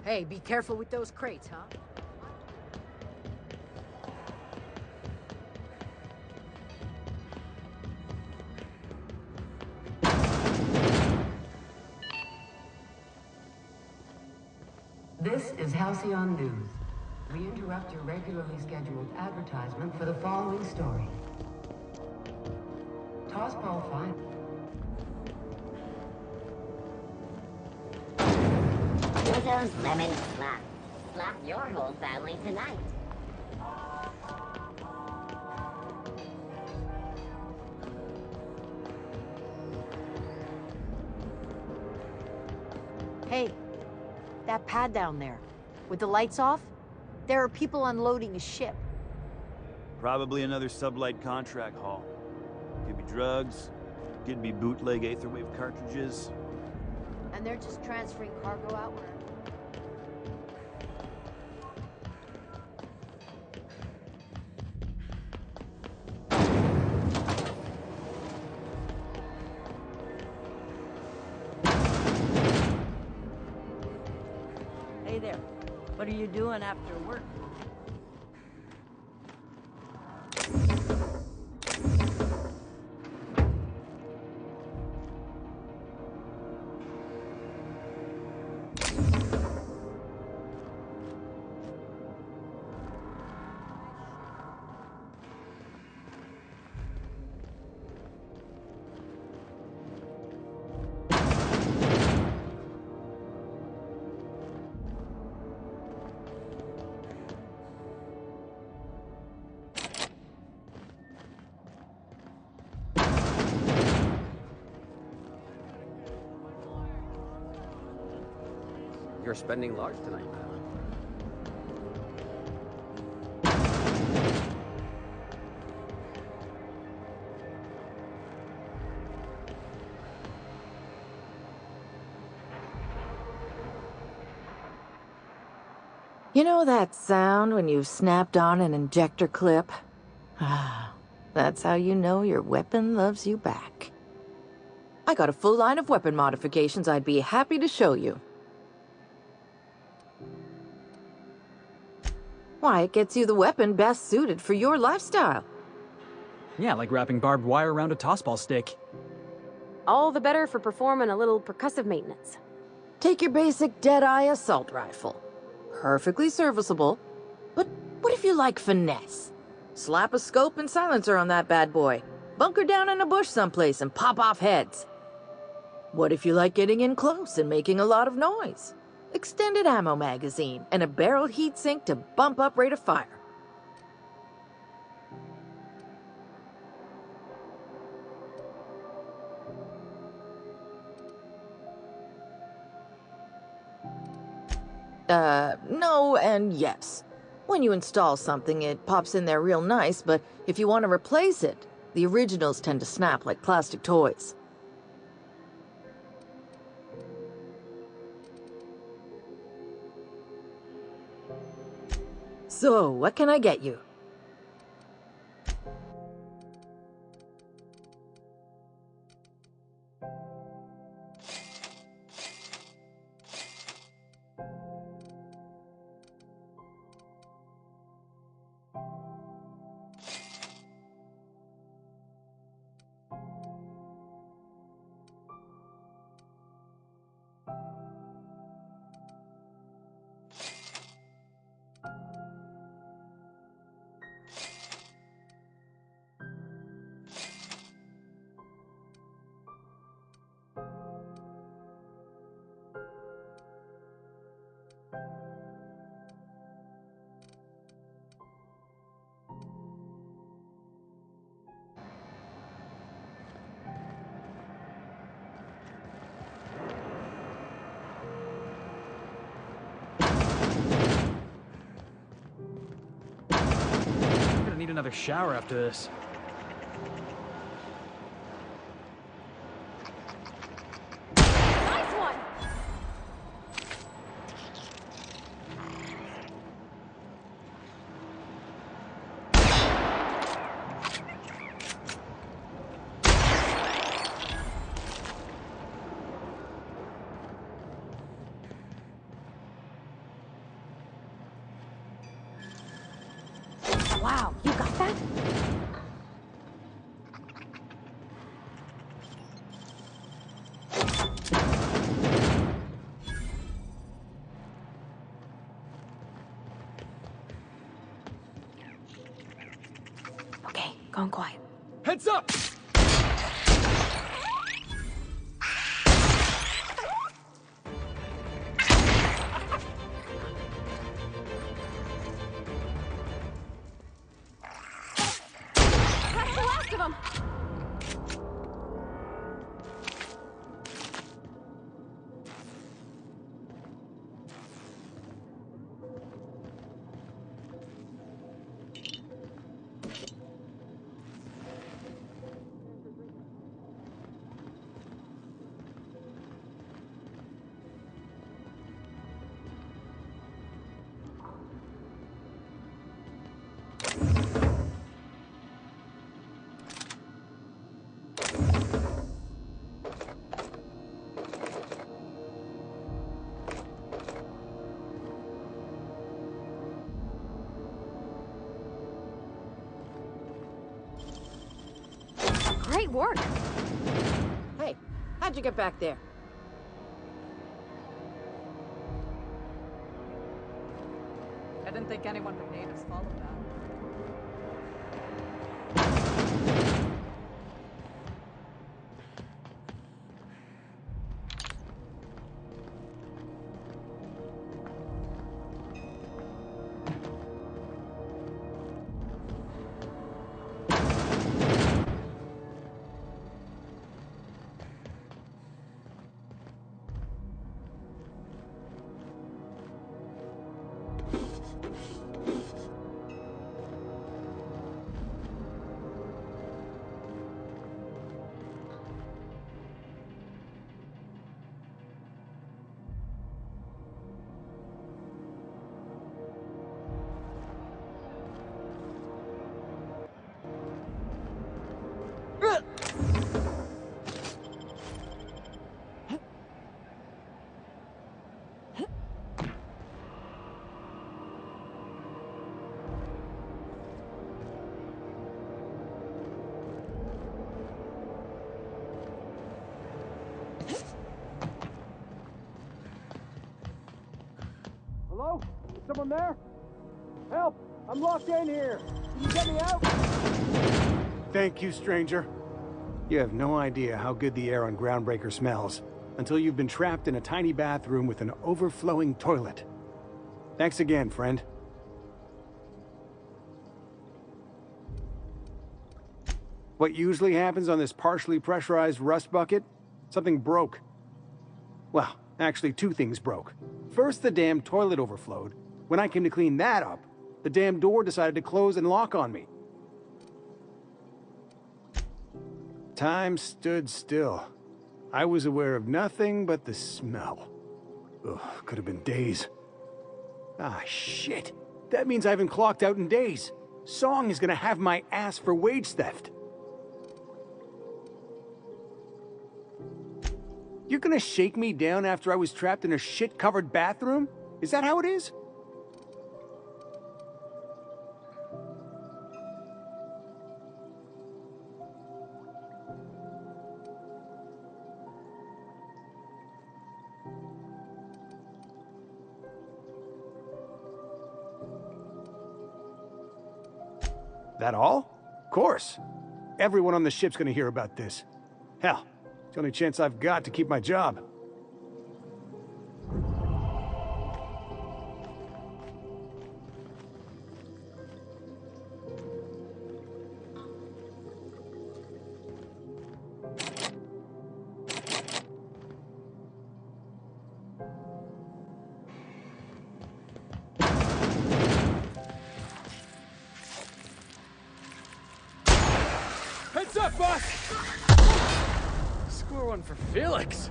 Hey, be careful with those crates, huh? This is Halcyon News. We interrupt your regularly scheduled advertisement for the following story. Tossball fine. Jojo's Lemon Slap. Slap your whole family tonight. Hey, that pad down there, with the lights off, there are people unloading a ship. Probably another sublight contract haul. Could be drugs, could be bootleg Aetherwave cartridges. And they're just transferring cargo out wherever. Hey there. What are you doing after work? You're spending large tonight, Madeline. You know that sound when you've snapped on an injector clip? Ah, that's how you know your weapon loves you back. I got a full line of weapon modifications I'd be happy to show you. Why, it gets you the weapon best suited for your lifestyle. Yeah, like wrapping barbed wire around a tossball stick. All the better for performing a little percussive maintenance. Take your basic Deadeye assault rifle. Perfectly serviceable. But what if you like finesse? Slap a scope and silencer on that bad boy. Bunker down in a bush someplace and pop off heads. What if you like getting in close and making a lot of noise? Extended ammo magazine and a barrel heatsink to bump up rate of fire. No and yes. When you install something, it pops in there real nice, but if you want to replace it, the originals tend to snap like plastic toys. So, what can I get you? I'm gonna need another shower after this. Nice one! Wow, you got that? Okay, going quiet. Heads up! That's the last of them! Great work! Hey, how'd you get back there? I didn't think anyone but natives followed that. Hello? Someone there? Help! I'm locked in here! Can you get me out? Thank you, stranger. You have no idea how good the air on Groundbreaker smells until you've been trapped in a tiny bathroom with an overflowing toilet. Thanks again, friend. What usually happens on this partially pressurized rust bucket? Something broke. Well, actually two things broke. First, the damn toilet overflowed. When I came to clean that up, the damn door decided to close and lock on me. Time stood still. I was aware of nothing but the smell. Ugh, could have been days. Ah, shit. That means I haven't clocked out in days. Song is gonna have my ass for wage theft. You're gonna shake me down after I was trapped in a shit-covered bathroom? Is that how it is? That all? Of course. Everyone on the ship's gonna hear about this. Hell, it's the only chance I've got to keep my job. Heads up, boss! Score one for Felix.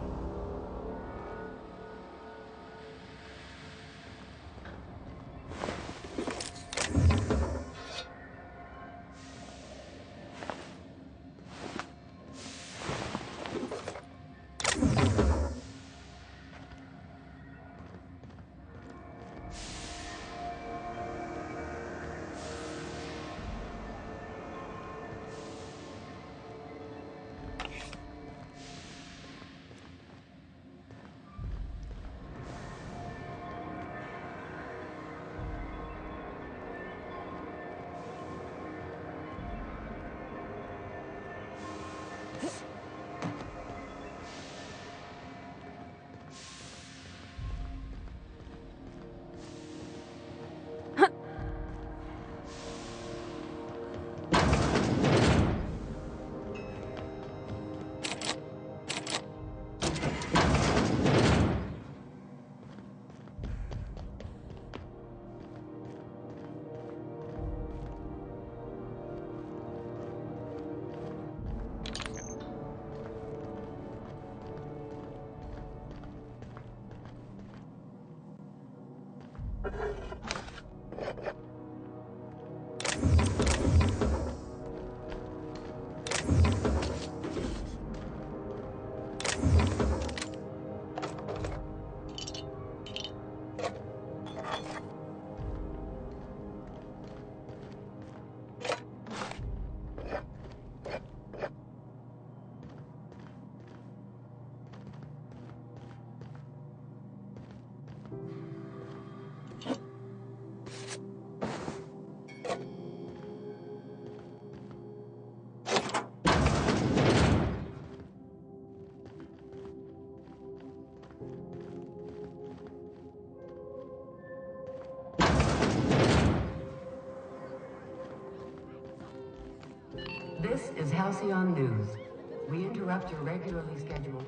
This is Halcyon News. We interrupt your regularly scheduled...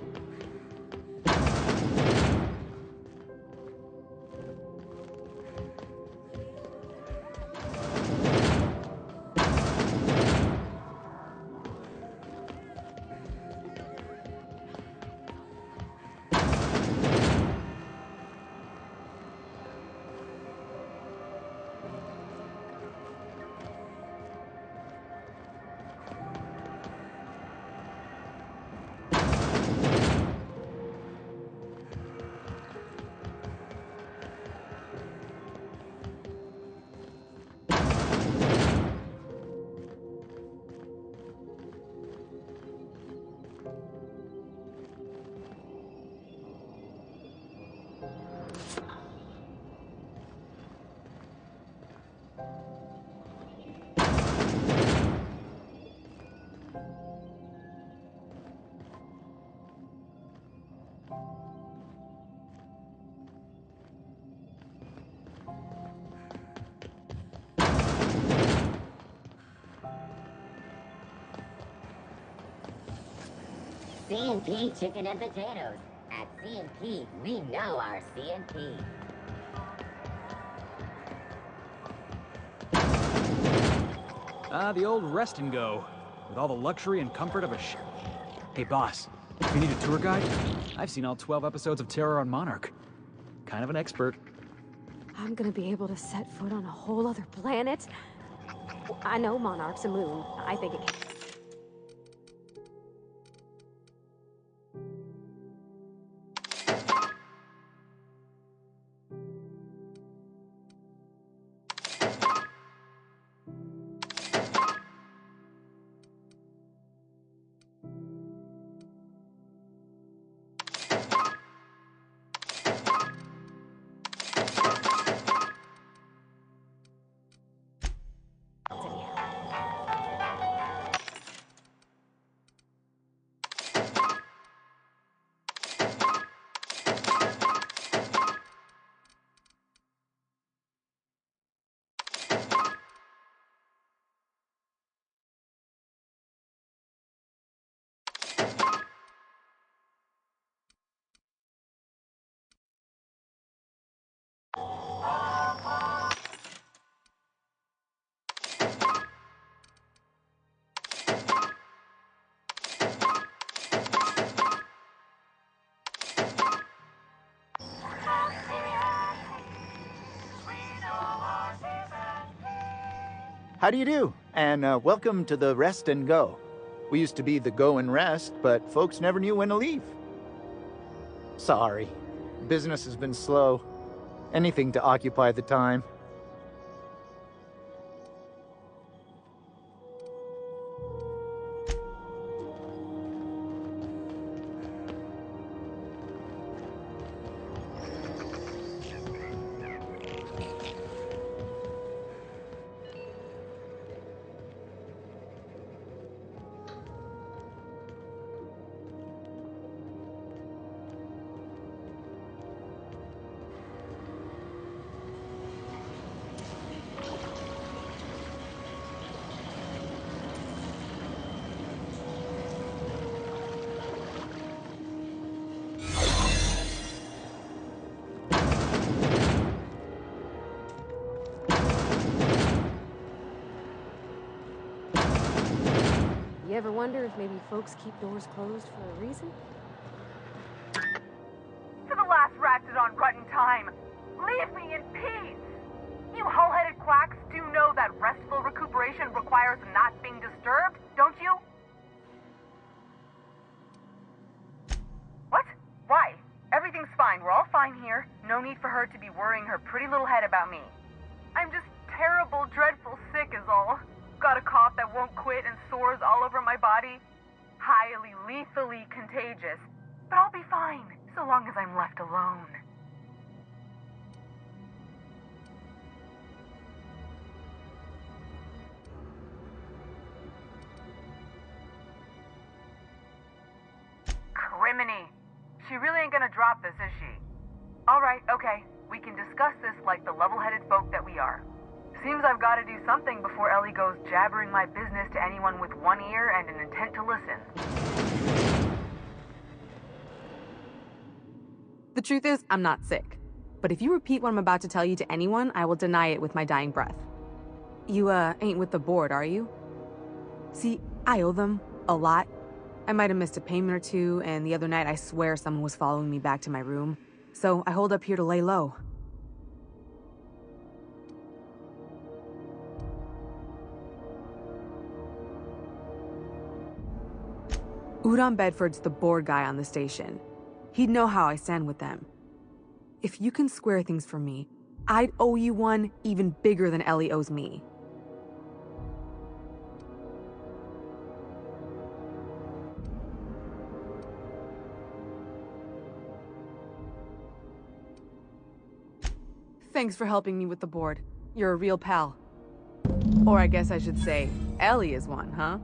C&P chicken and potatoes. At C&P, we know our C&P. The old rest and go, with all the luxury and comfort of a ship. Hey boss, if you need a tour guide, I've seen all 12 episodes of Terror on Monarch. Kind of an expert. I'm gonna be able to set foot on a whole other planet? I know Monarch's a moon. I think it can... How do you do? And welcome to the Rest and Go. We used to be the Go and Rest, but folks never knew when to leave. Sorry. Business has been slow. Anything to occupy the time. You ever wonder if maybe folks keep doors closed for a reason? For the last Ratchet on Rutton time, leave me in peace! You hull-headed quacks do know that restful recuperation requires not being disturbed, don't you? What? Why? Everything's fine. We're all fine here. No need for her to be worrying her pretty little head about me. I'm just terrible, dreadful sick is all. Got a cough that won't quit and sores all over my body. Highly, lethally contagious. But I'll be fine, so long as I'm left alone. Jiminy. She really ain't gonna drop this, is she? Alright, okay. We can discuss this like the level-headed folk that we are. Seems I've got to do something before Ellie goes jabbering my business to anyone with one ear and an intent to listen. The truth is, I'm not sick. But if you repeat what I'm about to tell you to anyone, I will deny it with my dying breath. You, ain't with the board, are you? See, I owe them a lot. I might have missed a payment or two, and the other night I swear someone was following me back to my room. So I hold up here to lay low. Udon Bedford's the board guy on the station. He'd know how I stand with them. If you can square things for me, I'd owe you one even bigger than Ellie owes me. Thanks for helping me with the board. You're a real pal. Or I guess I should say, Ellie is one, huh?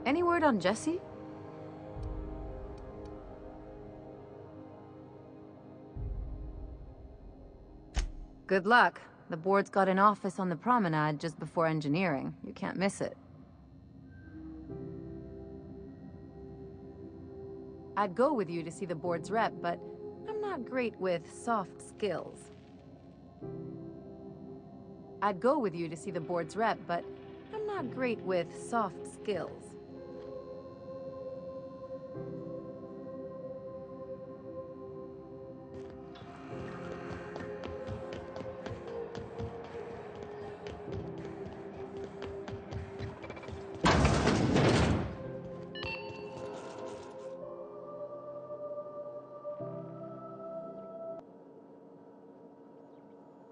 Any word on Jesse? Good luck. The board's got an office on the promenade just before engineering. You can't miss it. I'd go with you to see the board's rep, but I'm not great with soft skills. I'd go with you to see the board's rep, but I'm not great with soft skills.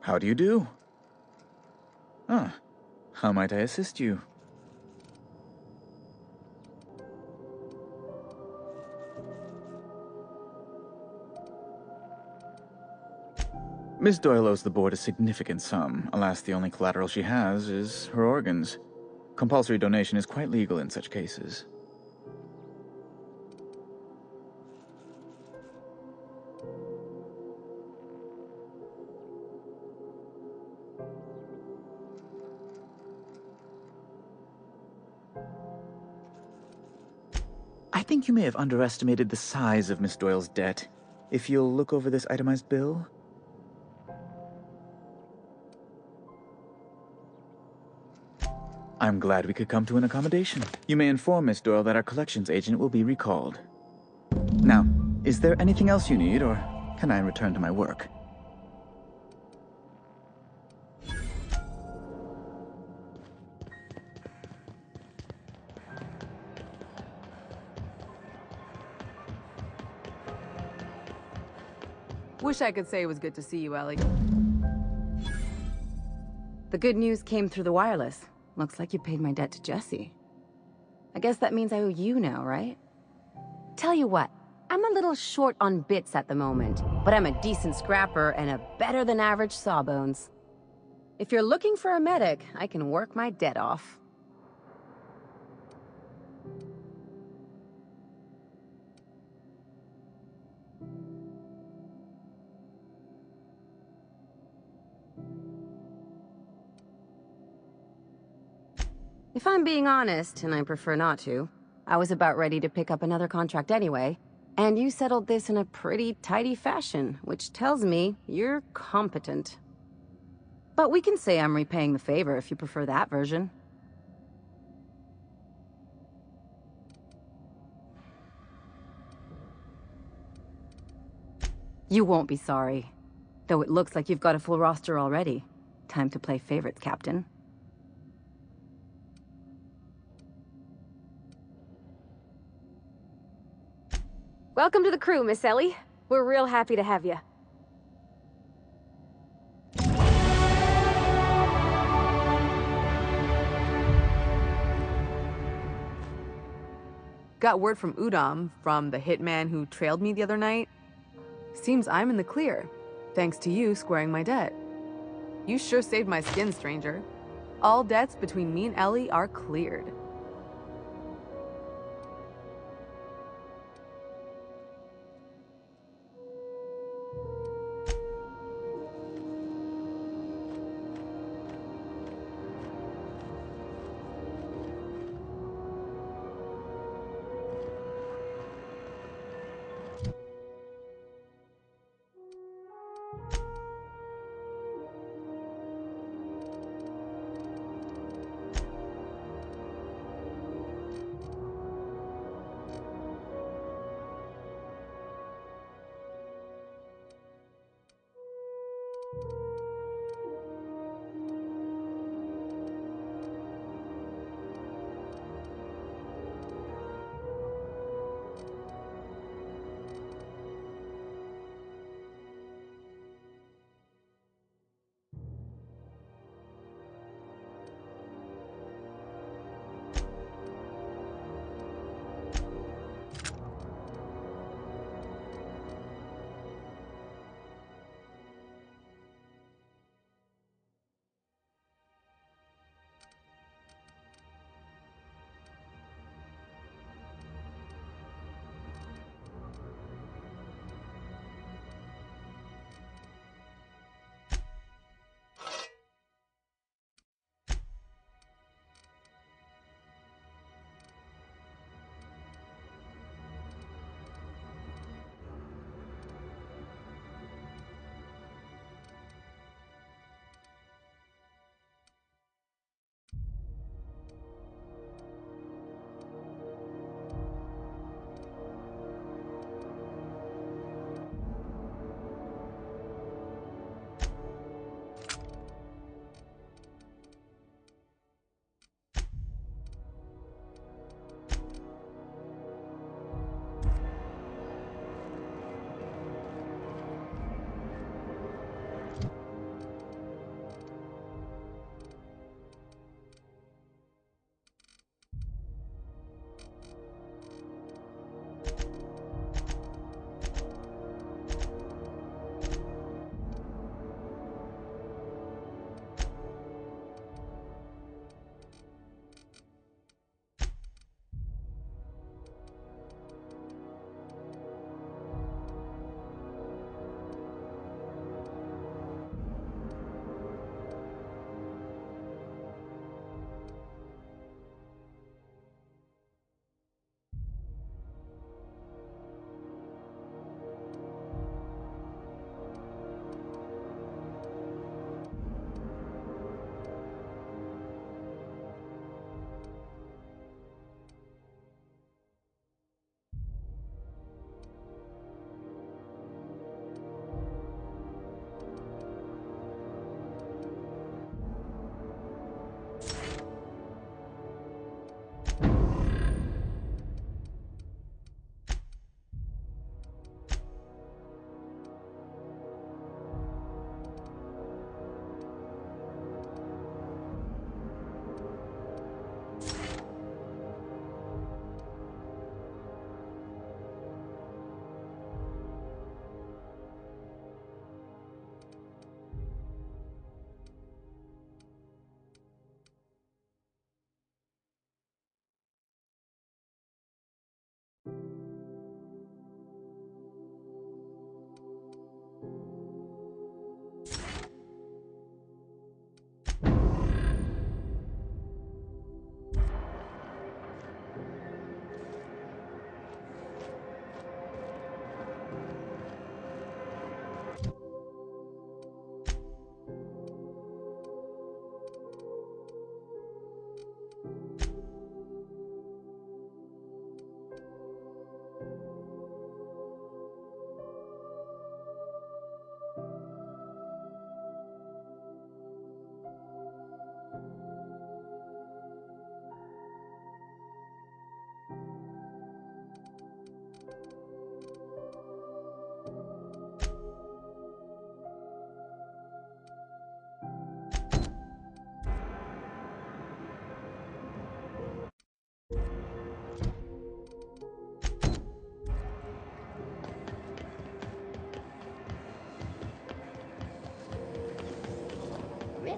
How do you do? Ah, how might I assist you? Miss Doyle owes the board a significant sum. Alas, the only collateral she has is her organs. Compulsory donation is quite legal in such cases. I think you may have underestimated the size of Miss Doyle's debt. If you'll look over this itemized bill. I'm glad we could come to an accommodation. You may inform Miss Doyle that our collections agent will be recalled. Now, is there anything else you need, or can I return to my work? Wish I could say it was good to see you, Ellie. The good news came through the wireless. Looks like you paid my debt to Jesse. I guess that means I owe you now, right? Tell you what, I'm a little short on bits at the moment, but I'm a decent scrapper and a better-than-average sawbones. If you're looking for a medic, I can work my debt off. If I'm being honest, and I prefer not to, I was about ready to pick up another contract anyway, and you settled this in a pretty tidy fashion, which tells me you're competent. But we can say I'm repaying the favor if you prefer that version. You won't be sorry. Though it looks like you've got a full roster already. Time to play favorites, Captain. Welcome to the crew, Miss Ellie. We're real happy to have you. Got word from Udom, from the hitman who trailed me the other night. Seems I'm in the clear, thanks to you squaring my debt. You sure saved my skin, stranger. All debts between me and Ellie are cleared.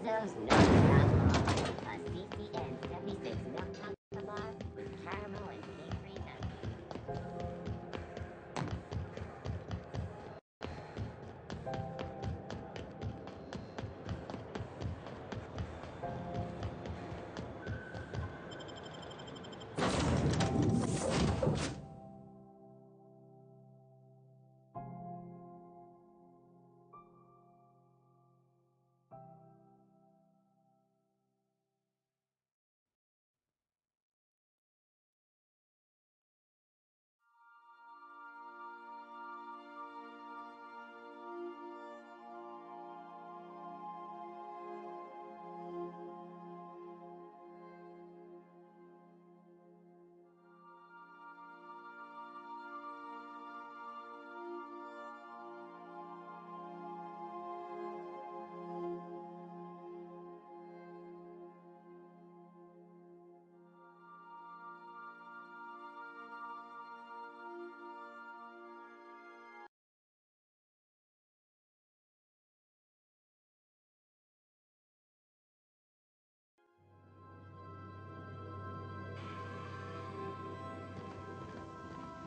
Ozo's no stop. A CCN 76 milk chocolate bar with caramel and pastry nuts.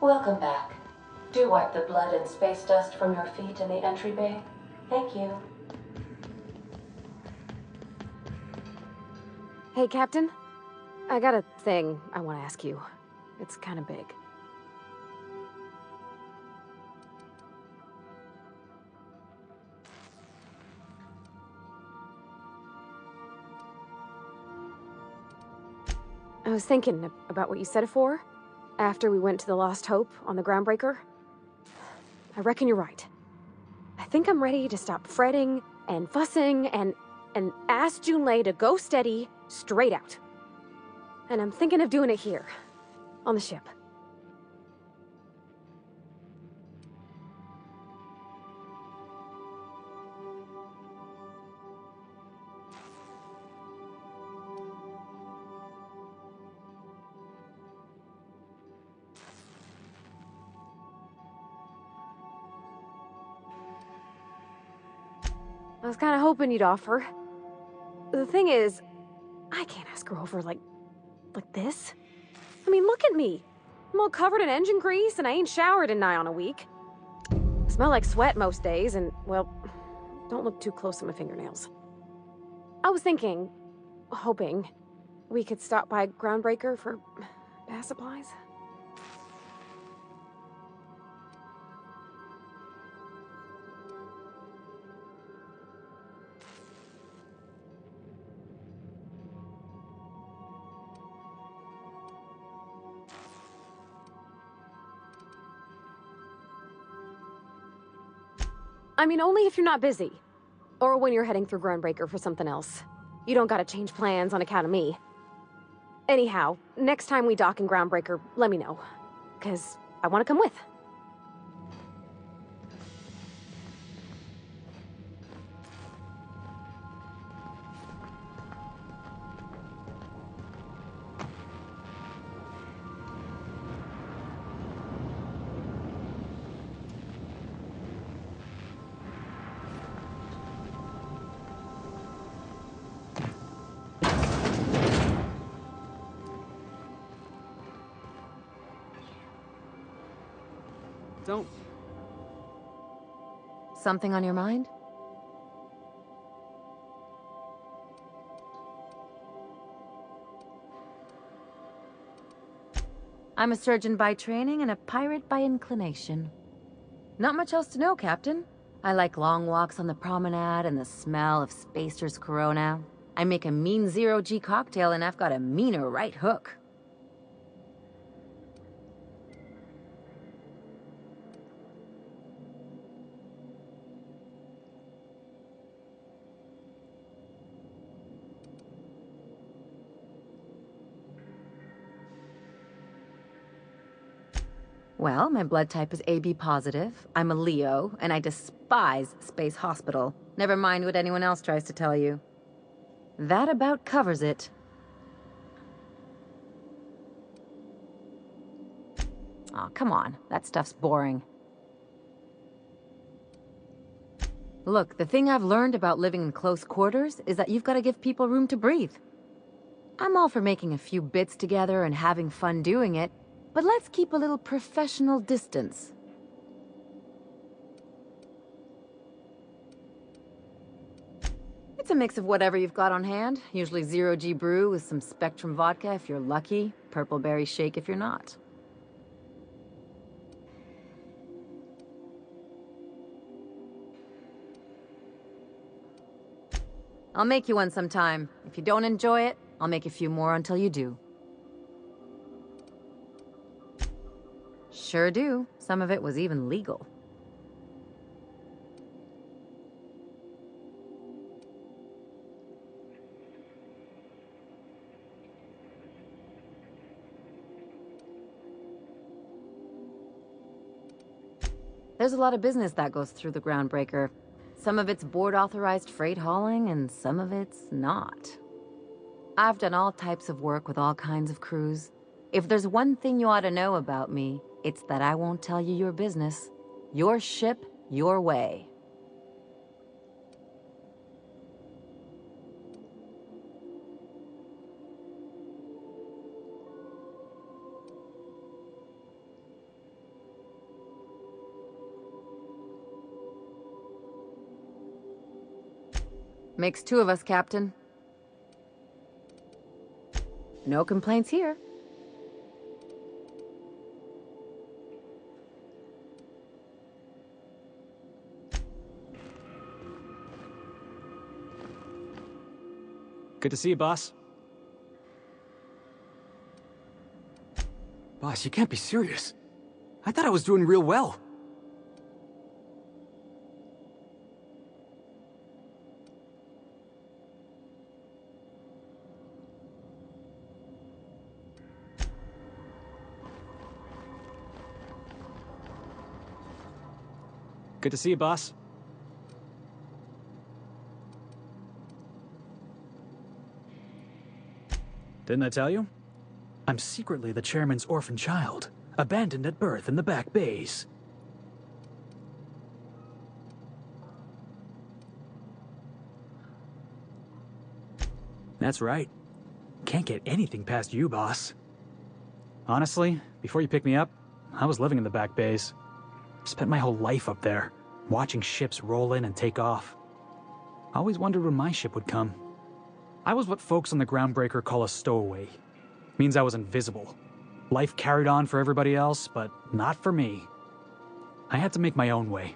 Welcome back. Do wipe the blood and space dust from your feet in the entry bay. Thank you. Hey, Captain. I got a thing I want to ask you. It's kind of big. I was thinking about what you said before, after we went to the Lost Hope on the Groundbreaker. I reckon you're right. I think I'm ready to stop fretting and fussing and ask Junlei to go steady, straight out. And I'm thinking of doing it here, on the ship. I was kind of hoping you'd offer. The thing is, I can't ask her over like this. I mean, look at me. I'm all covered in engine grease and I ain't showered in nigh on a week. I smell like sweat most days and, well, don't look too close at my fingernails. I was thinking, hoping, we could stop by Groundbreaker for bath supplies. I mean, only if you're not busy. Or when you're heading through Groundbreaker for something else. You don't gotta change plans on account of me. Anyhow, next time we dock in Groundbreaker, let me know. 'Cause I want to come with. Don't. Something on your mind? I'm a surgeon by training and a pirate by inclination. Not much else to know, Captain. I like long walks on the promenade and the smell of Spacer's Corona. I make a mean zero-G cocktail and I've got a meaner right hook. Well, my blood type is AB positive, I'm a Leo, and I despise Space Hospital. Never mind what anyone else tries to tell you. That about covers it. Aw, come on. That stuff's boring. Look, the thing I've learned about living in close quarters is that you've got to give people room to breathe. I'm all for making a few bits together and having fun doing it, but let's keep a little professional distance. It's a mix of whatever you've got on hand. Usually 0G brew with some Spectrum vodka if you're lucky, purple berry shake if you're not. I'll make you one sometime. If you don't enjoy it, I'll make a few more until you do. Sure do. Some of it was even legal. There's a lot of business that goes through the Groundbreaker. Some of it's board-authorized freight hauling, and some of it's not. I've done all types of work with all kinds of crews. If there's one thing you ought to know about me, it's that I won't tell you your business. Your ship, your way. Makes two of us, Captain. No complaints here. Good to see you, boss. Boss, you can't be serious. I thought I was doing real well. Good to see you, boss. Didn't I tell you? I'm secretly the chairman's orphan child, abandoned at birth in the back bays. That's right. Can't get anything past you, boss. Honestly, before you picked me up, I was living in the back bays. Spent my whole life up there, watching ships roll in and take off. Always wondered when my ship would come. I was what folks on the Groundbreaker call a stowaway. Means I was invisible. Life carried on for everybody else, but not for me. I had to make my own way.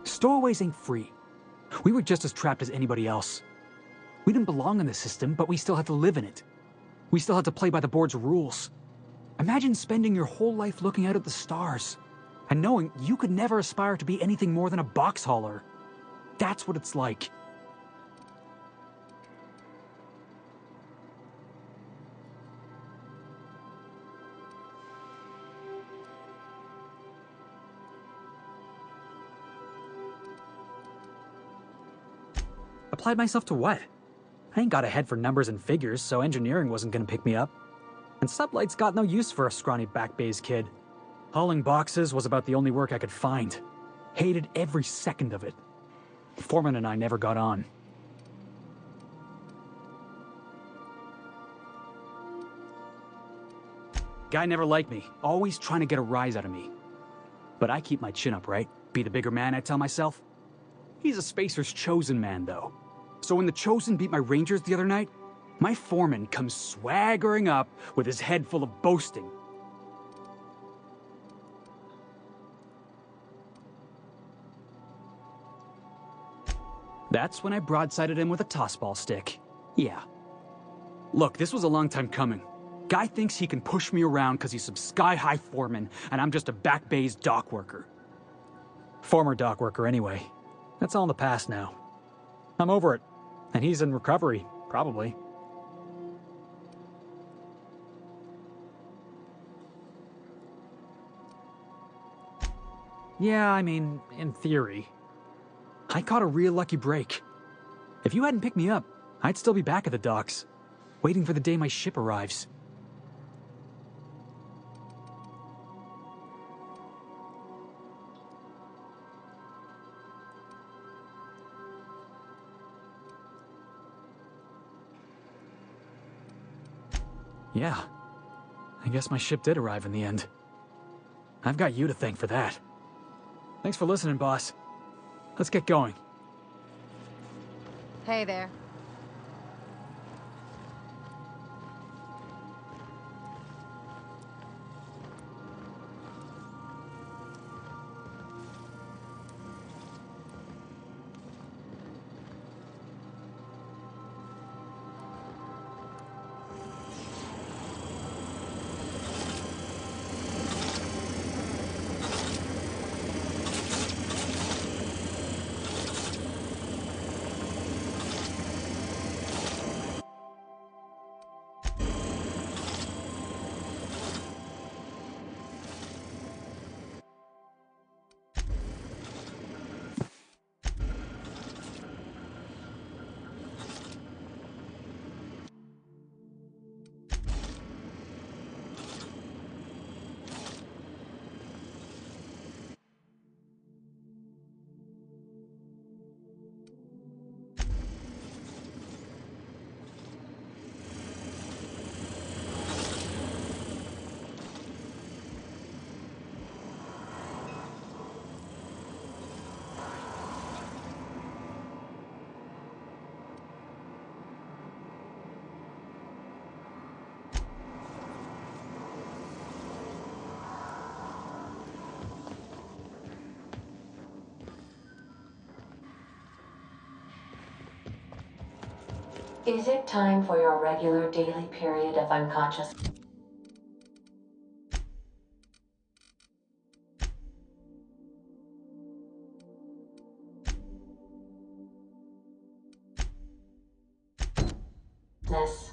Stowaways ain't free. We were just as trapped as anybody else. We didn't belong in the system, but we still had to live in it. We still had to play by the board's rules. Imagine spending your whole life looking out at the stars, and knowing you could never aspire to be anything more than a box hauler. That's what it's like. Applied myself to what? I ain't got a head for numbers and figures, so engineering wasn't gonna pick me up. And sublight's got no use for a scrawny back bays kid. Hauling boxes was about the only work I could find. Hated every second of it. Foreman and I never got on. Guy never liked me, always trying to get a rise out of me. But I keep my chin up, right? Be the bigger man, I tell myself. He's a Spacer's chosen man, though. So when the Chosen beat my Rangers the other night, my foreman comes swaggering up with his head full of boasting. That's when I broadsided him with a tossball stick. Yeah. Look, this was a long time coming. Guy thinks he can push me around because he's some sky-high foreman, and I'm just a back bays dock worker. Former dock worker, anyway. That's all in the past now. I'm over it. And he's in recovery, probably. Yeah, I mean, in theory. I caught a real lucky break. If you hadn't picked me up, I'd still be back at the docks, waiting for the day my ship arrives. Yeah, I guess my ship did arrive in the end. I've got you to thank for that. Thanks for listening, boss. Let's get going. Hey there. Is it time for your regular daily period of unconscious? Ness.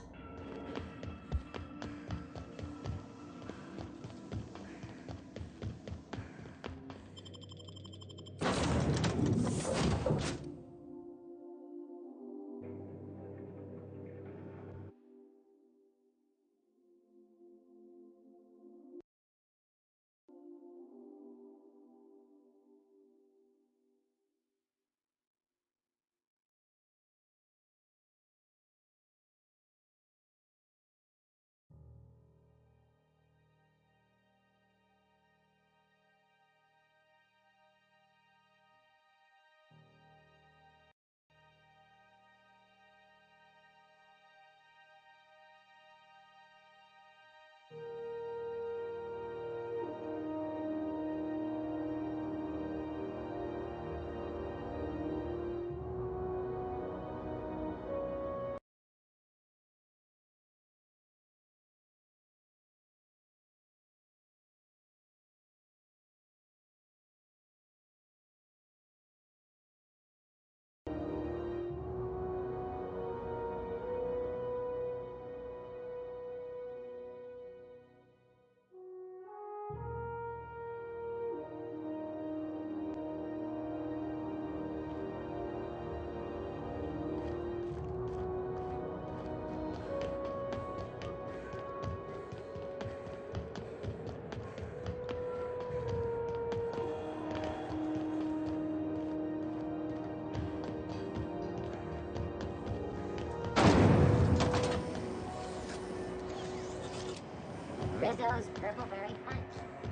Rizzo's Purple Berry Punch.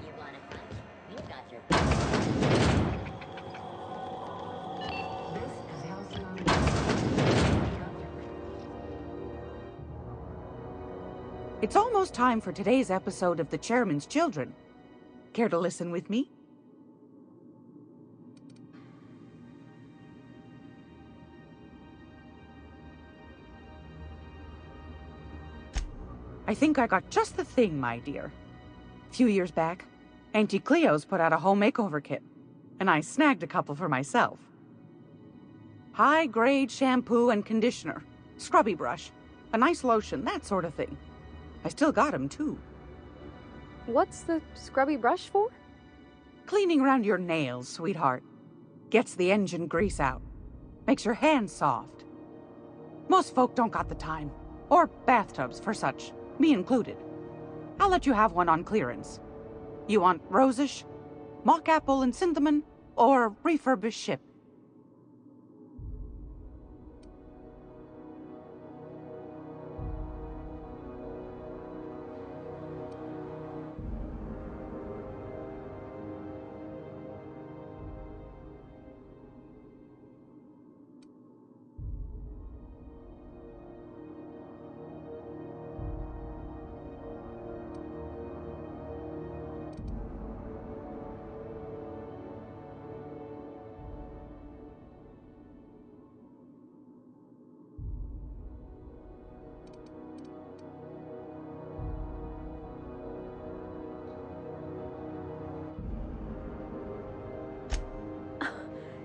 You want a punch? You've got your This is Halcyon. It's almost time for today's episode of The Chairman's Children. Care to listen with me? I think I got just the thing, my dear. A few years back, Auntie Cleo's put out a home makeover kit, and I snagged a couple for myself. High-grade shampoo and conditioner, scrubby brush, a nice lotion, that sort of thing. I still got 'em, too. What's the scrubby brush for? Cleaning around your nails, sweetheart. Gets the engine grease out. Makes your hands soft. Most folk don't got the time. Or bathtubs for such, me included. I'll let you have one on clearance. You want rosish, mock apple and cinnamon, or refurbished ship?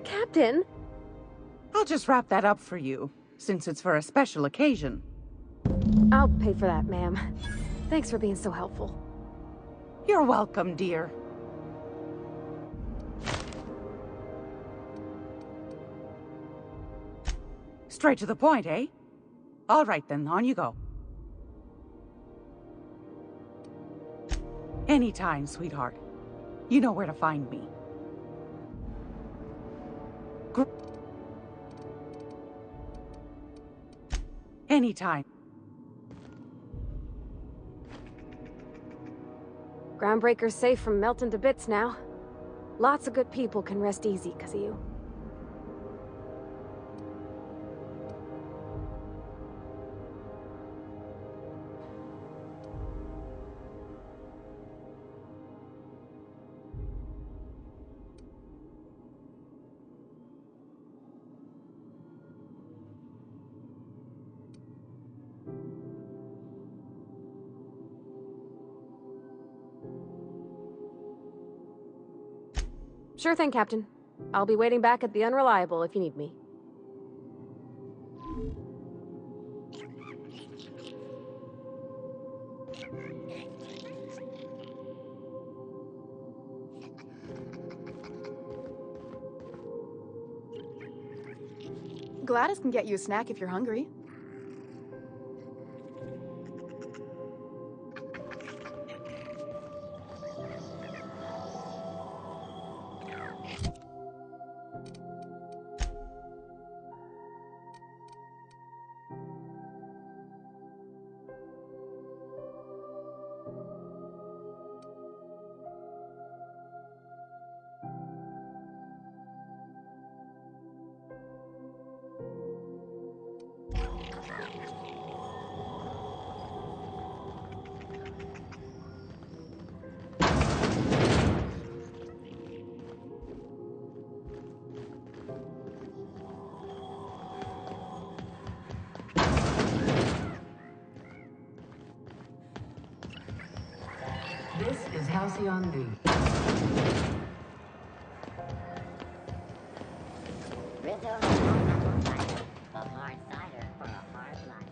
Captain? I'll just wrap that up for you, since it's for a special occasion. I'll pay for that, ma'am. Thanks for being so helpful. You're welcome, dear. Straight to the point, eh? All right then, on you go. Anytime, sweetheart. You know where to find me. Anytime. Groundbreaker's safe from melting to bits now. Lots of good people can rest easy because of you. Sure thing, Captain. I'll be waiting back at the Unreliable if you need me. Gladys can get you a snack if you're hungry. This is Halcyon News. Rizzo has one apple cider, a hard cider for a hard life.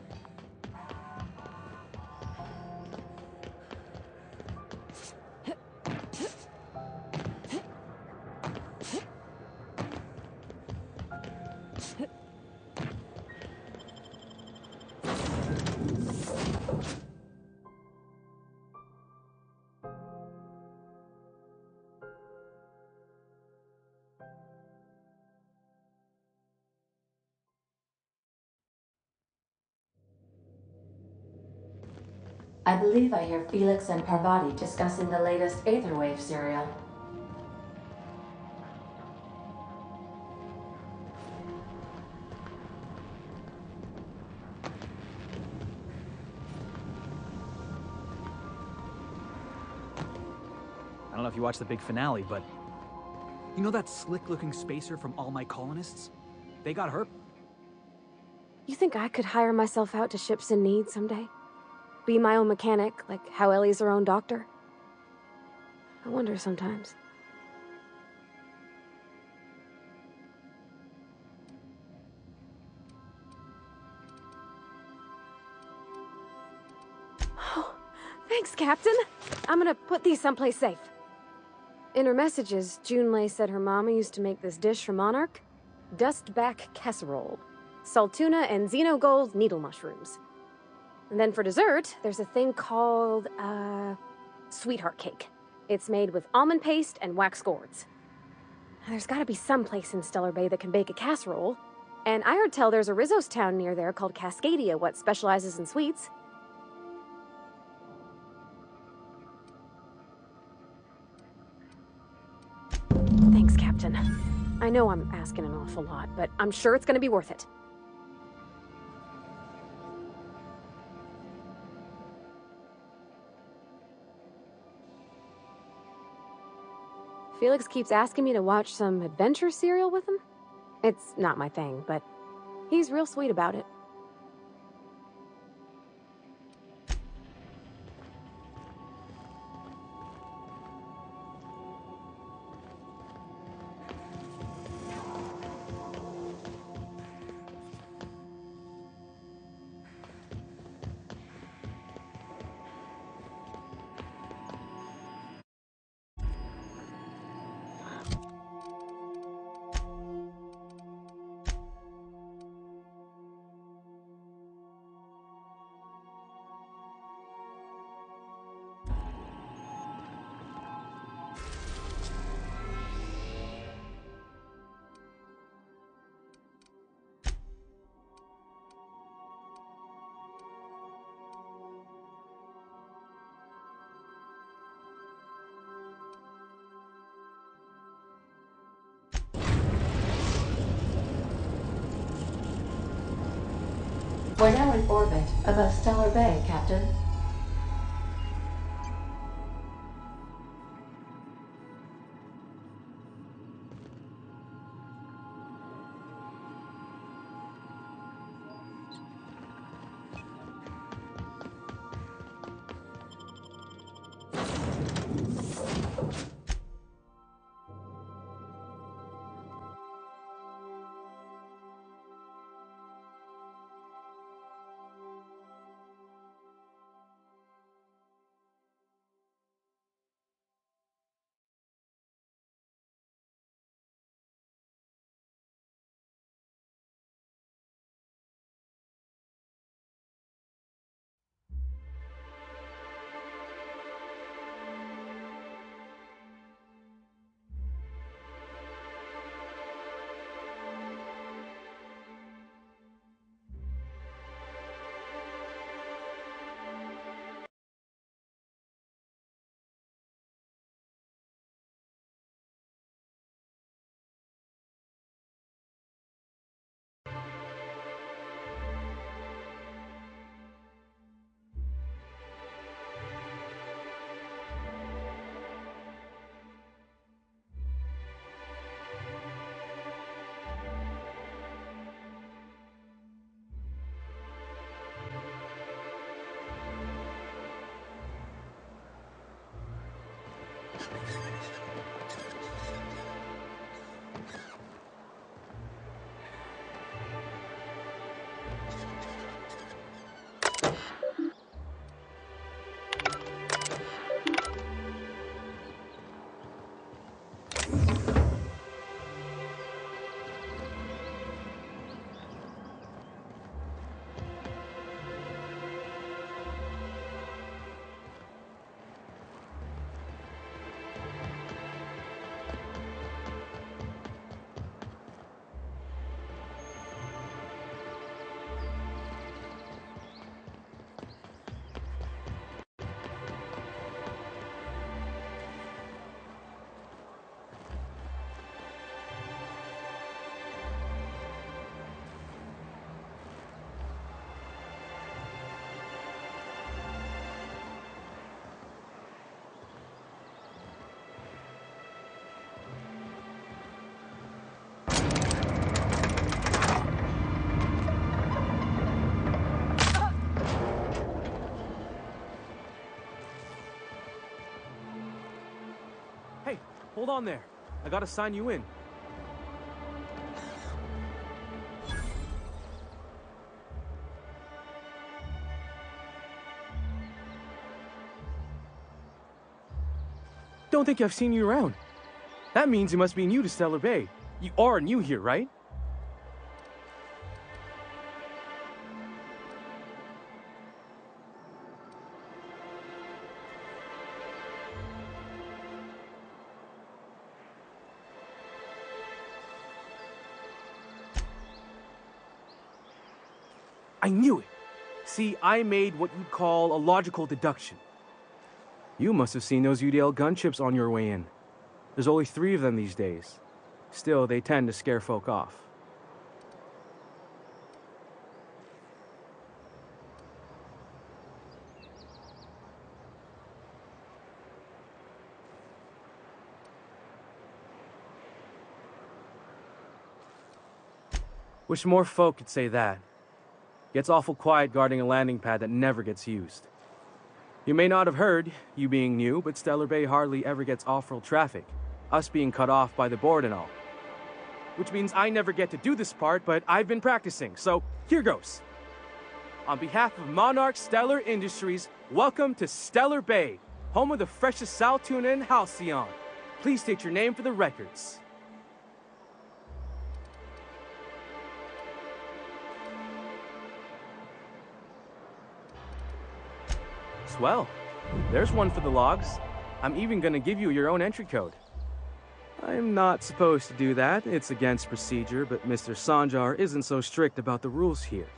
I believe I hear Felix and Parvati discussing the latest Aetherwave serial. I don't know if you watched the big finale, but you know that slick-looking spacer from All My Colonists? They got hurt. You think I could hire myself out to ships in need someday? Be my own mechanic, like how Ellie's her own doctor? I wonder sometimes. Oh, thanks, Captain. I'm gonna put these someplace safe. In her messages, Junlei said her mama used to make this dish for Monarch. Dustback casserole. saltuna and xenogold needle mushrooms. And then for dessert, there's a thing called, sweetheart cake. It's made with almond paste and wax gourds. There's gotta be some place in Stellar Bay that can bake a casserole. And I heard tell there's a Rizzo's town near there called Cascadia what specializes in sweets. Thanks, Captain. I know I'm asking an awful lot, but I'm sure it's gonna be worth it. Felix keeps asking me to watch some adventure serial with him. It's not my thing, but he's real sweet about it. We're now in orbit above Stellar Bay, Captain. Hold on there. I gotta sign you in. Don't think I've seen you around. That means you must be new to Stellar Bay. You are new here, right? I knew it. See, I made what you'd call a logical deduction. You must have seen those UDL gunchips on your way in. There's only 3 of them these days. Still, they tend to scare folk off. Wish more folk could say that. Gets awful quiet guarding a landing pad that never gets used. You may not have heard, you being new, but Stellar Bay hardly ever gets off-world traffic, us being cut off by the board and all. Which means I never get to do this part, but I've been practicing, so here goes. On behalf of Monarch Stellar Industries, welcome to Stellar Bay, home of the freshest sal tuna in Halcyon. Please state your name for the records. Swell. There's one for the logs. I'm even gonna give you your own entry code. I'm not supposed to do that. It's against procedure, but Mr. Sanjar isn't so strict about the rules here.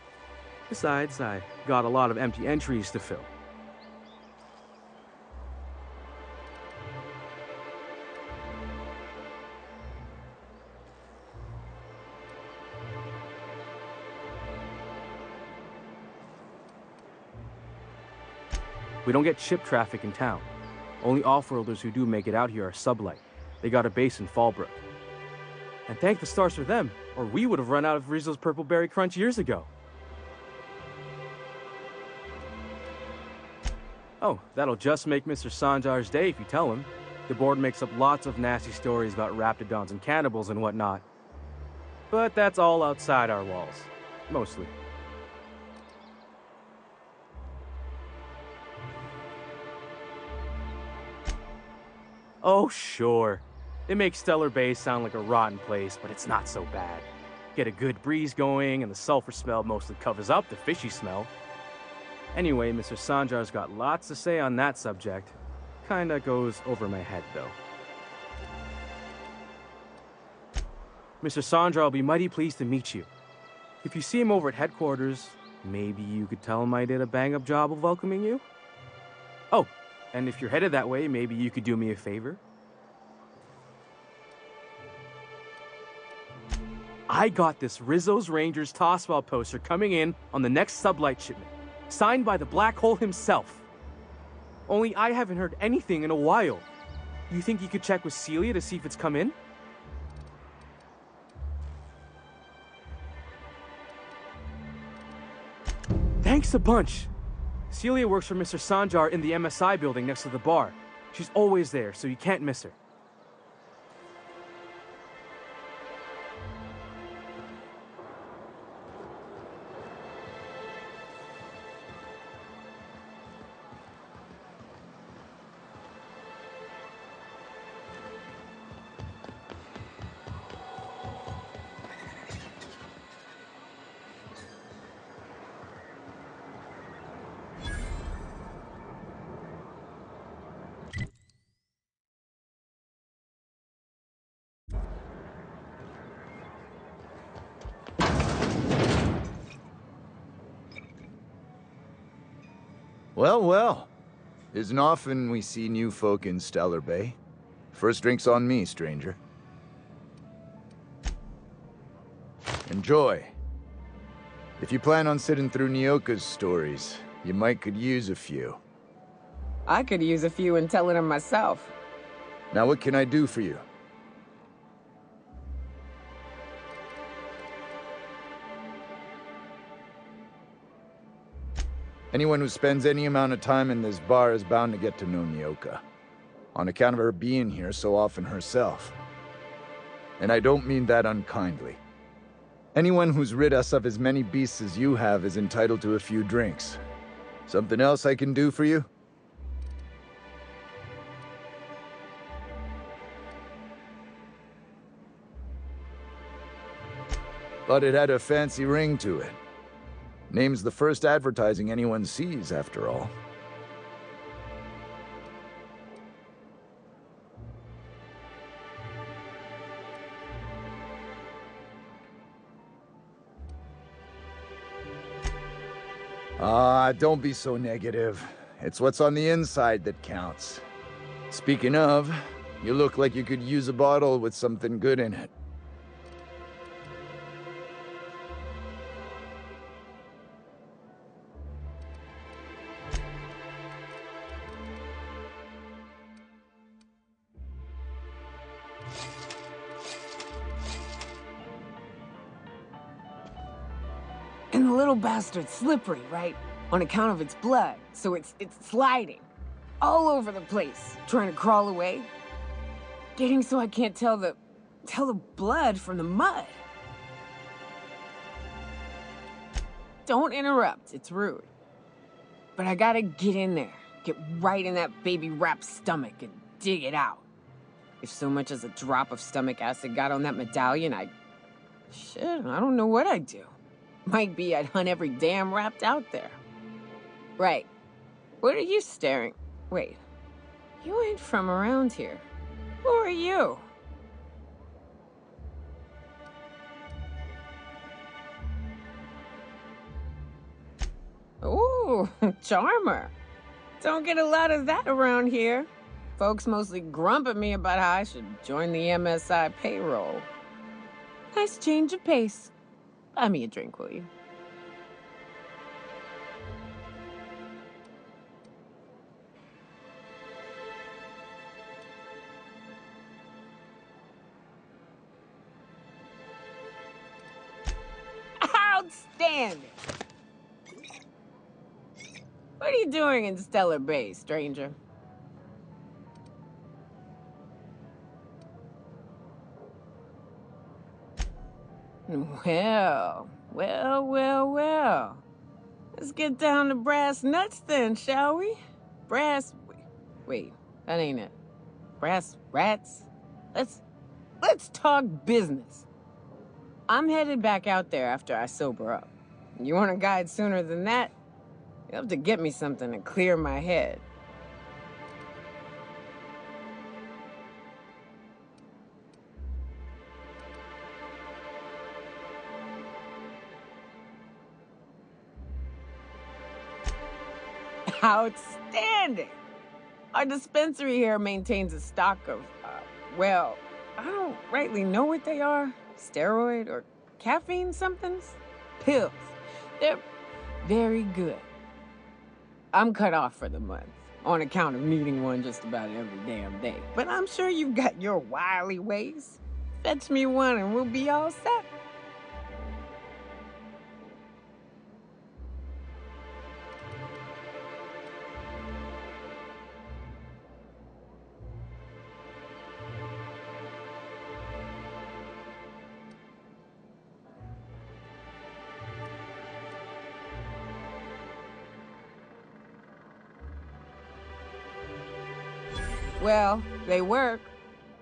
Besides, I got a lot of empty entries to fill. We don't get ship traffic in town. Only off-worlders who do make it out here are sublight. They got a base in Fallbrook. And thank the stars for them, or we would have run out of Rizzo's Purple Berry Crunch years ago. Oh, that'll just make Mr. Sanjar's day if you tell him. The board makes up lots of nasty stories about raptidons and cannibals and whatnot. But that's all outside our walls. Mostly. Oh, sure. It makes Stellar Bay sound like a rotten place, but it's not so bad. Get a good breeze going, and the sulfur smell mostly covers up the fishy smell. Anyway, Mr. Sanjar's got lots to say on that subject. Kinda goes over my head, though. Mr. Sanjar will be mighty pleased to meet you. If you see him over at headquarters, maybe you could tell him I did a bang-up job of welcoming you? Oh, and if you're headed that way, maybe you could do me a favor? I got this Rizzo's Rangers tossball poster coming in on the next sublight shipment, signed by the Black Hole himself. Only I haven't heard anything in a while. You think you could check with Celia to see if it's come in? Thanks a bunch. Celia works for Mr. Sanjar in the MSI building next to the bar. She's always there, so you can't miss her. Well, well. Isn't often we see new folk in Stellar Bay. First drink's on me, stranger. Enjoy. If you plan on sitting through Nyoka's stories, you might could use a few. I could use a few and telling them myself. Now what can I do for you? Anyone who spends any amount of time in this bar is bound to get to know Nyoka, on account of her being here so often herself. And I don't mean that unkindly. Anyone who's rid us of as many beasts as you have is entitled to a few drinks. Something else I can do for you? But it had a fancy ring to it. Name's the first advertising anyone sees, after all. Ah, don't be so negative. It's what's on the inside that counts. Speaking of, you look like you could use a bottle with something good in it. And the little bastard's slippery, right? On account of its blood, so it's sliding. All over the place, trying to crawl away. Getting so I can't tell the blood from the mud. Don't interrupt, it's rude. But I gotta get in there, get right in that baby rap's stomach and dig it out. If so much as a drop of stomach acid got on that medallion, shit, I don't know what I'd do. Might be I'd hunt every damn rap out there. Right. What are you staring? Wait. You ain't from around here. Who are you? Ooh, charmer. Don't get a lot of that around here. Folks mostly grump at me about how I should join the MSI payroll. Nice change of pace. Buy me a drink, will you? Outstanding! What are you doing in Stellar Bay, stranger? Well. Let's get down to brass nuts then, shall we? Wait, that ain't it. Brass rats? Let's talk business. I'm headed back out there after I sober up. You want a guide sooner than that? You'll have to get me something to clear my head. Outstanding! Our dispensary here maintains a stock of, well, I don't rightly know what they are. Steroid or caffeine somethings? Pills. They're very good. I'm cut off for the month, on account of needing one just about every damn day. But I'm sure you've got your wily ways. Fetch me one and we'll be all set. Well, they work.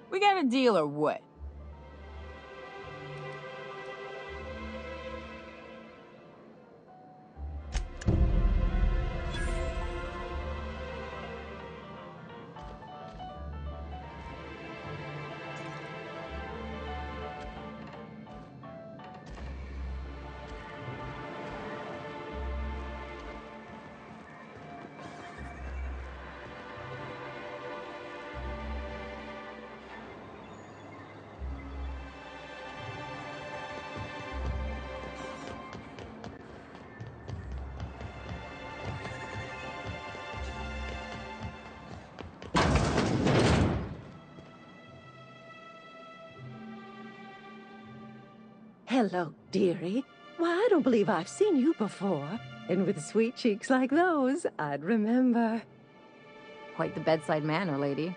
We got a deal or what? Hello, dearie. Why, I don't believe I've seen you before. And with sweet cheeks like those, I'd remember. Quite the bedside manner, lady.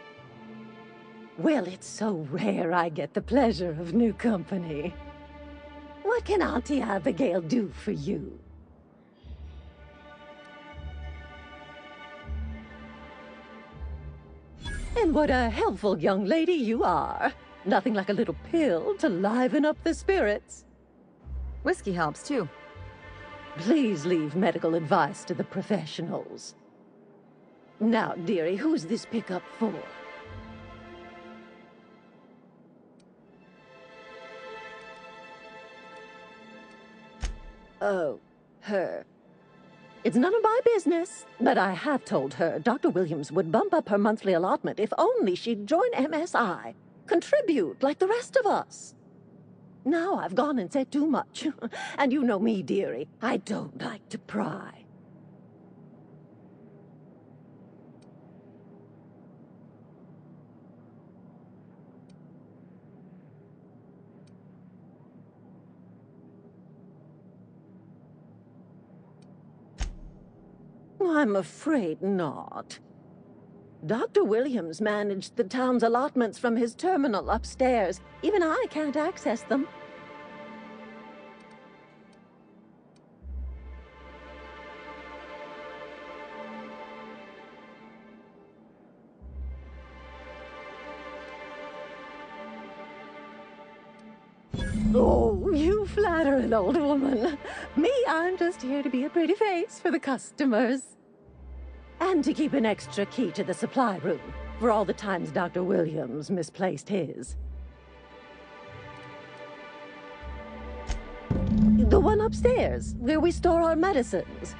Well, it's so rare I get the pleasure of new company. What can Auntie Abigail do for you? And what a helpful young lady you are. Nothing like a little pill to liven up the spirits. Whiskey helps, too. Please leave medical advice to the professionals. Now, dearie, who's this pickup for? Oh, her. It's none of my business, but I have told her Dr. Williams would bump up her monthly allotment if only she'd join MSI. Contribute like the rest of us. Now I've gone and said too much. And you know me, dearie. I don't like to pry. I'm afraid not. Dr. Williams managed the town's allotments from his terminal upstairs. Even I can't access them. Oh, you flatter an old woman. Me, I'm just here to be a pretty face for the customers. And to keep an extra key to the supply room, for all the times Dr. Williams misplaced his. The one upstairs, where we store our medicines.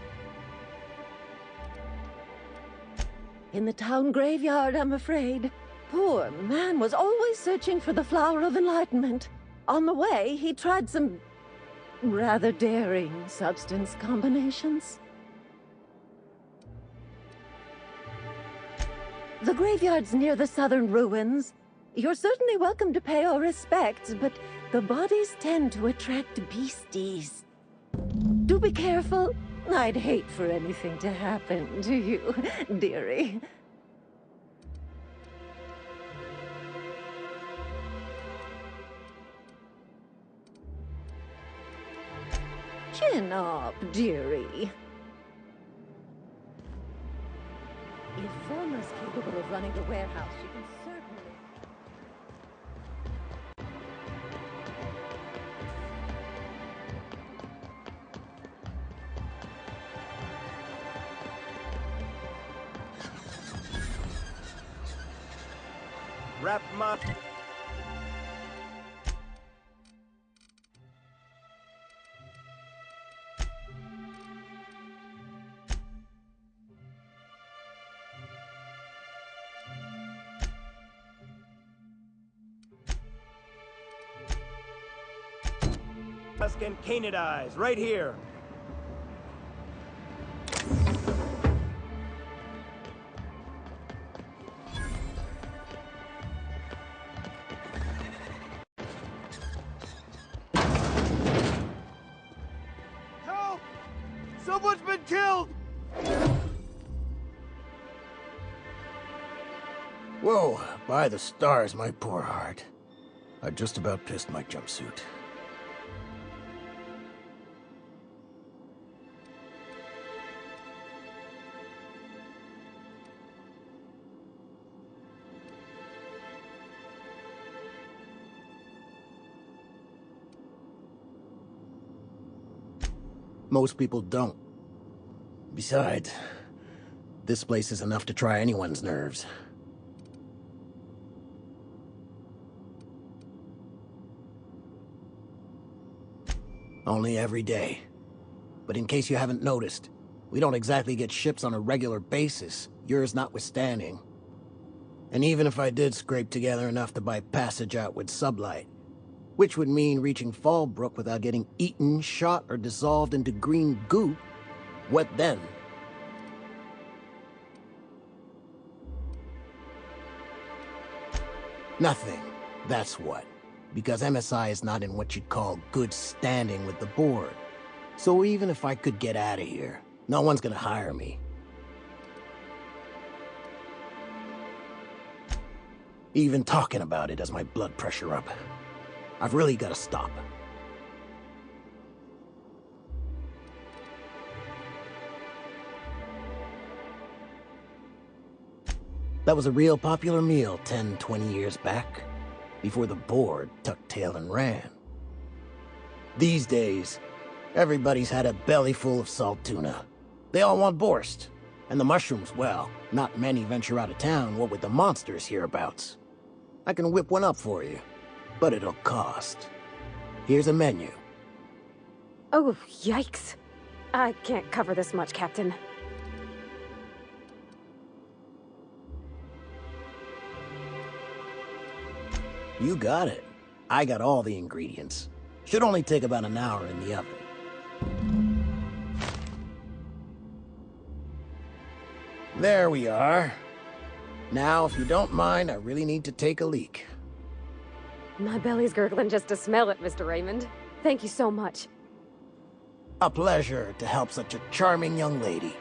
In the town graveyard, I'm afraid. Poor man was always searching for the Flower of Enlightenment. On the way, he tried some rather daring substance combinations. The graveyard's near the southern ruins. You're certainly welcome to pay our respects, but the bodies tend to attract beasties. Do be careful. I'd hate for anything to happen to you, dearie. Chin up, dearie. If Velma's capable of running the warehouse, she can certainly... Wrap my... and Canadize, right here. Help! Someone's been killed! Whoa, by the stars, my poor heart. I just about pissed my jumpsuit. Most people don't. Besides, this place is enough to try anyone's nerves. Only every day. But in case you haven't noticed, we don't exactly get ships on a regular basis, yours notwithstanding. And even if I did scrape together enough to buy passage out with sublight, which would mean reaching Fallbrook without getting eaten, shot, or dissolved into green goop, what then? Nothing, that's what. Because MSI is not in what you'd call good standing with the board. So even if I could get out of here, no one's gonna hire me. Even talking about it has my blood pressure up. I've really gotta stop. That was a real popular meal 10, 20 years back, before the board tucked tail and ran. These days, everybody's had a belly full of salt tuna. They all want borscht. And the mushrooms, well, not many venture out of town, what with the monsters hereabouts. I can whip one up for you, but it'll cost. Here's a menu. Oh, yikes. I can't cover this much, Captain. You got it. I got all the ingredients. Should only take about an hour in the oven. There we are. Now, if you don't mind, I really need to take a leak. My belly's gurgling just to smell it, Mr. Raymond. Thank you so much. A pleasure to help such a charming young lady.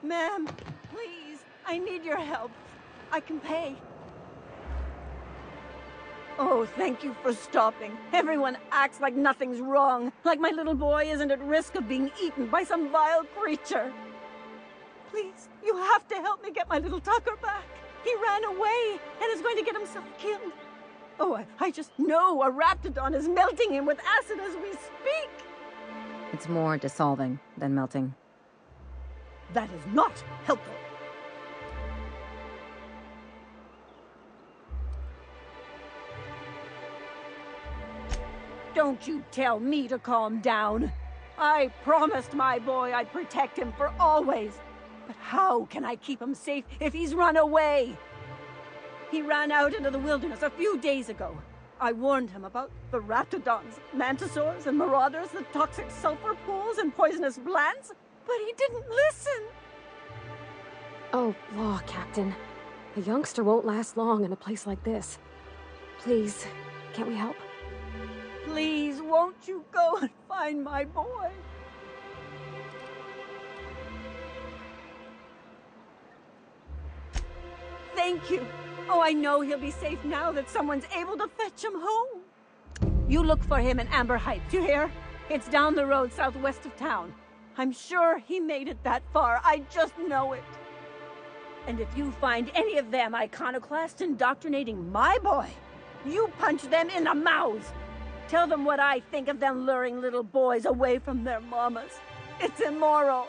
Ma'am, please, I need your help. I can pay. Oh, thank you for stopping. Everyone acts like nothing's wrong, like my little boy isn't at risk of being eaten by some vile creature. Please, you have to help me get my little Tucker back. He ran away and is going to get himself killed. Oh, I just know a raptidon is melting him with acid as we speak. It's more dissolving than melting. That is not helpful. Don't you tell me to calm down. I promised my boy I'd protect him for always. But how can I keep him safe if he's run away? He ran out into the wilderness a few days ago. I warned him about the raptidons, mantisaurs, and marauders, the toxic sulfur pools, and poisonous plants, but he didn't listen. Oh, law, Captain. A youngster won't last long in a place like this. Please, can't we help? Please, won't you go and find my boy? Thank you. Oh, I know he'll be safe now that someone's able to fetch him home. You look for him in Amber Heights, you hear? It's down the road southwest of town. I'm sure he made it that far. I just know it. And if you find any of them iconoclasts indoctrinating my boy, you punch them in the mouths. Tell them what I think of them luring little boys away from their mamas. It's immoral.